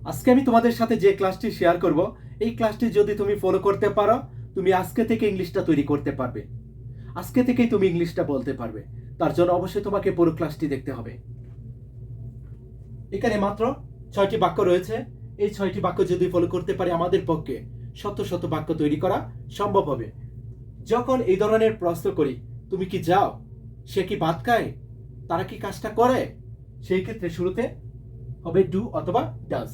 আজকে আমি তোমাদের সাথে যে ক্লাসটি শেয়ার করব, এই ক্লাসটি যদি তুমি ফলো করতে পারো, তুমি আজকে থেকে ইংলিশটা তৈরি করতে পারবে। আজকে থেকেই তুমি ইংলিশটা বলতে পারবে। তার জন্য অবশ্যই তোমাকে পুরো ক্লাসটি দেখতে হবে। এখানে মাত্র 6টি বাক্য রয়েছে। এই 6টি বাক্য যদি ফলো করতে পারি, আমাদের পক্ষে শত শত বাক্য তৈরি করা সম্ভব হবে। যখন এই ধরনের প্রশ্ন করি, তুমি কি যাও, সে কি ভাত খায়, তারা কি কাজটা করে, সেই ক্ষেত্রে শুরুতে হবে ডু অথবা ডাজ।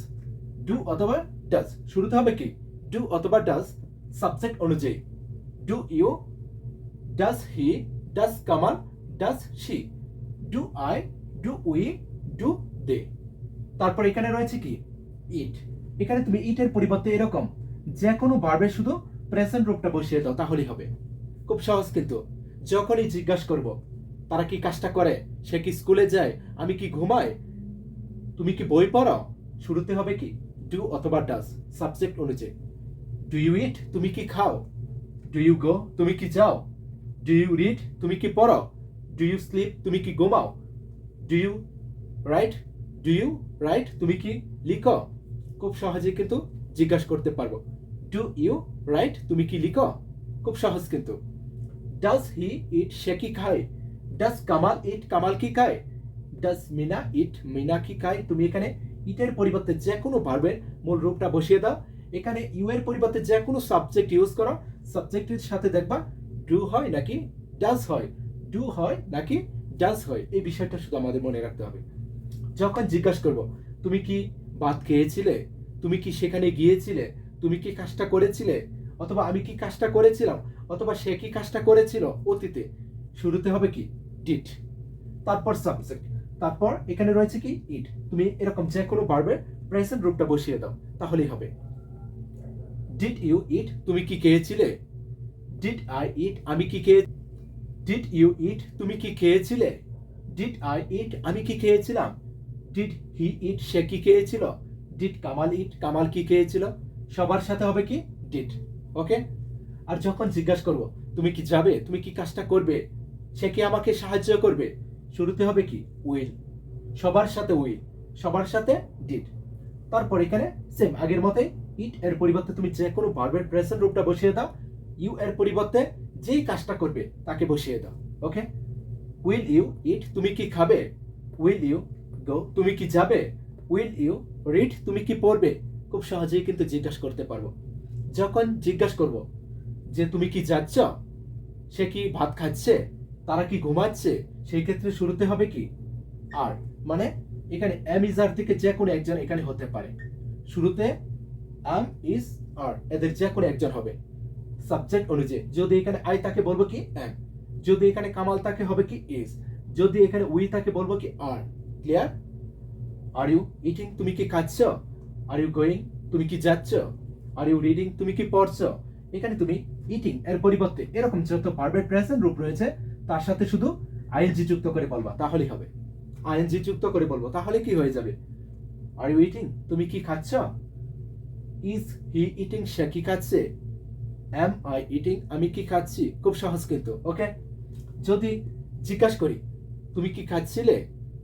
ডু অথবা ডাজ শুরুতে হবে কি ডু অথবা ডাজ সাবজেক্ট অনুযায়ী। Do you, does he, does Kamal, does she, do I, do we, do they. তারপর এখানে রয়েছে কি ইট। এখানে তুমি ইটের পরিবর্তে এরকম যে কোনো ভার্বের শুধু প্রেজেন্ট রূপটা বসিয়ে দাও, তাহলেই হবে। খুব সহজ। কিন্তু যখনই জিজ্ঞাসা করব তারা কি কাজটা করে, সে কি স্কুলে যায়, আমি কি ঘুমাই, তুমি কি বই পড়ো, শুরুতে হবে কি ডু অথবা ডাজ সাবজেক্ট অনুযায়ী। ডু ইউ ইট, তুমি কি খাও। ডু ইউ গো, তুমি কি যাও। ডু ইউ রিড, তুমি কি পড়ো। ডু ইউ স্লিপ, তুমি কি ঘুমাও। Do you write, do you write, তুমি কি লিখো। খুব সহজে কিন্তু জিজ্ঞাসা করতে পারবো। ডু ইউ রাইট, তুমি কি লিখো। খুব সহজ কিন্তু। ডাজ হি ইট, সে কি খায়। ডাজ কামাল ইট, কামাল কি খায়। ডাজ মিনা ইট, মিনা কি খায়। তুমি এখানে ইটের পরিবর্তে যে কোনো ভার্বের মূল রূপটা বসিয়ে দাও। এখানে ইউ এর পরিবর্তে যে কোনো সাবজেক্ট ইউজ করো। সাবজেক্টের সাথে দেখবা ডু হয় নাকি ডাজ হয়, ডু হয় নাকি ডাজ হয়, এই বিষয়টা শুধু আমাদের মনে রাখতে হবে। যখন জিজ্ঞাসা করব তুমি কি ভাত খেয়েছিলে, তুমি কি সেখানে গিয়েছিলে, তুমি কি কাজটা করেছিলে, অথবা আমি কি কাজটা করেছিলাম, অথবা সে কি কাজটা করেছিল অতীতে, শুরুতে হবে কি ডিড, তারপর সাবজেক্ট, তারপর এখানে রয়েছে কি ইট। তুমি এরকম যে কোনো ভার্বের প্রেজেন্ট রূপটা বসিয়ে দাও, তাহলেই হবে। ডিড ইউ ইট, তুমি কি খেয়েছিলে। ডিড আই ইট, আমি কি খেয়ে। ডিড ইউ ইট, তুমি কি খেয়েছিলে। ডিড আই ইট, আমি কি খেয়েছিলাম। ডিড হি ইট, সে কি খেয়েছিল। ডিড কামাল ইট, কামাল কি খেয়েছিল। সবার সাথে হবে কি ডিড। ওকে। আর যখন জিজ্ঞাসা করব তুমি কি যাবে, তুমি কি কাজটা করবে, সে কি আমাকে সাহায্য করবে, শুরুতে হবে কি উইল। সবার সাথে উইল, সবার সাথে ডিড। তারপর এখানে সেম আগের মতোই ইট এর পরিবর্তে তুমি যে কোনো ভার্বের প্রেজেন্ট রূপটা বসিয়ে দাও। ইউ এর পরিবর্তে যেই কাজটা করবে তাকে বসিয়ে দাও। ওকে। উইল ইউ ইট, তুমি কি খাবে। উইল ইউ গো, তুমি কি যাবে। উইল ইউ রিড, তুমি কি পড়বে। খুব সহজেই কিন্তু জিজ্ঞাসা করতে পারবো। যখন জিজ্ঞাসা করব যে তুমি কি যাচ্ছ, সে কি ভাত খাচ্ছে, তারা কি ঘুমাচ্ছে, সেই ক্ষেত্রে শুরুতে হবে কি আর। মানে এখানে এম ইজ আর থেকে যে কোনো একজন এখানে হতে পারে। শুরুতে এম ইজ আর, এদের যে কোনো একজন হবে সাবজেক্ট অনুযায়ী। যদি এখানে আই তাকে বলবো কি এম, যদি এখানে কামাল তাকে হবে কি ইজ, যদি এখানে উই তাকে বলবো কি আর। ক্লিয়ার। আর ইউ ইটিং, তুমি কি খাচ্ছ। আর ইউ গোয়িং, তুমি কি যাচ্ছ। আর ইউ রিডিং, তুমি কি পড়ছো। এখানে তুমি ইটিং এর পরিবর্তে এরকম যত ভার্বের প্রেজেন্ট রূপ রয়েছে তার সাথে শুধু আইএনজি যুক্ত করে বলবা, তাহলেই হবে। আইএনজি যুক্ত করে বলবো, তাহলে কি হয়ে যাবে। আর ইউ ইটিং, তুমি কি খাচ্ছ। ইজ হি ইটিং, সে কি খাচ্ছে। এম আই ইটিং, আমি কি খাচ্ছি। খুব সহজ কিন্তু। ওকে। যদি জিজ্ঞাসা করি তুমি কি খাচ্ছিলে,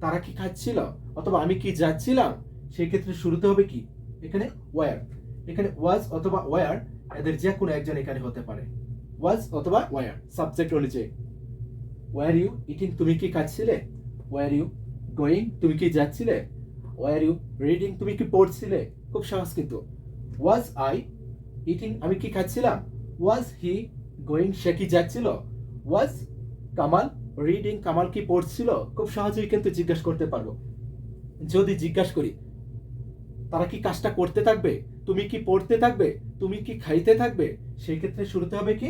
তারা কি খাচ্ছিল, অথবা আমি কি যাচ্ছিলাম, সেই ক্ষেত্রে শুরুতে হবে কি এখানে ওয়ার। এখানে ওয়াজ অথবা ওয়ার, এদের যে কোনো একজন এখানে হতে পারে। ওয়াজ অথবা ওয়ার সাবজেক্ট অনুযায়ী। ওয়ার ইউ ইটিং, তুমি কি খাচ্ছিলে। ওয়ার ইউ গোয়িং, তুমি কি যাচ্ছিলে। ওয়ার ইউ রিডিং, তুমি কি পড়ছিলে। খুব সহজ কিন্তু। ওয়াজ আই ইটিং, আমি কি খাচ্ছিলাম। ওয়াজ হি গোয়িং, সে কি যাচ্ছিল। ওয়াজ কামাল রিডিং, কামাল কি পড়ছিল। খুব সহজেই কিন্তু জিজ্ঞাসা করতে পারবো। যদি জিজ্ঞাসা করি তারা কি কাজটা করতে থাকবে, তুমি কি পড়তে থাকবে, তুমি কি খাইতে থাকবে, সেই ক্ষেত্রে শুরুতে হবে কি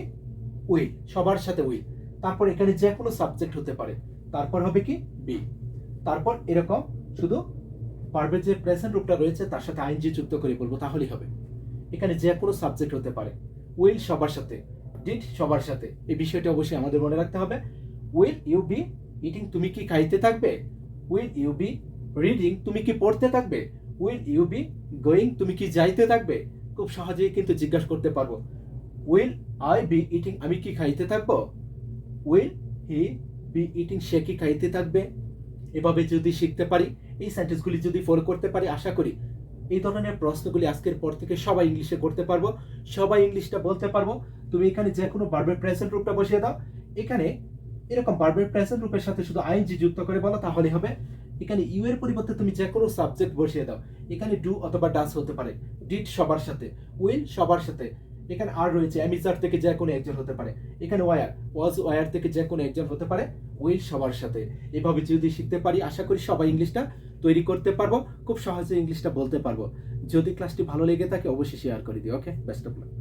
উইল, সবার সাথে উইল। তারপর এখানে যে কোনো সাবজেক্ট হতে পারে, তারপর হবে কি বি। তারপর এরকম শুধু ভার্বের যে প্রেজেন্ট রূপটা রয়েছে তার সাথে আইএনজি যুক্ত করে বলবো, তাহলেই হবে। এখানে যে কোনো সাবজেক্ট হতে পারে। উইল সবার সাথে, ডিড সবার সাথে, এই বিষয়টা অবশ্যই আমাদের মনে রাখতে হবে। উইল ইউ বি ইটিং, তুমি কি খাইতে থাকবে। উইল ইউ বি রিডিং, তুমি কি পড়তে থাকবে। উইল ইউ বি গোয়িং, তুমি কি যাইতে থাকবে। খুব সহজেই কিন্তু জিজ্ঞাসা করতে পারবো। উইল আই বি ইটিং, আমি কি খাইতে থাকবো। উইল হি বি ইটিং, সে কি খাইতে থাকবে। এভাবে যদি শিখতে পারি, এই সেন্টেন্সগুলি যদি ফলো করতে পারি, আশা করি এই ধরনের প্রশ্নগুলি আজকের পর থেকে সবাই ইংলিশে করতে পারবো, সবাই ইংলিশটা বলতে পারবো। তুমি এখানে যে কোনো ভার্বের প্রেজেন্ট রূপটা বসিয়ে দাও, এখানে এরকম ভার্বের প্রেজেন্ট রূপের সাথে শুধু আইএনজি যুক্ত করে বলো, তাহলে হবে। এখানে ইউ এর পরিবর্তে তুমি যে কোনো সাবজেক্ট বসিয়ে দাও, এখানে ডু অথবা ডাস হতে পারে, ডিড সবার সাথে, উইল সবার সাথে, এখানে আর রয়েছে অ্যামিজার থেকে যে কোনো একজন হতে পারে, এখানে ওয়ার ওয়াজ ওয়ার থেকে যে কোনো একজন হতে পারে, উইল সবার সাথে। এভাবে যদি শিখতে পারি, আশা করি সবাই ইংলিশটা তৈরি করতে পারবো, খুব সহজে ইংলিশটা বলতে পারবো। যদি ক্লাসটি ভালো লেগে থাকে অবশ্যই শেয়ার করে দিও। ওকে, বেস্ট অফ লাক।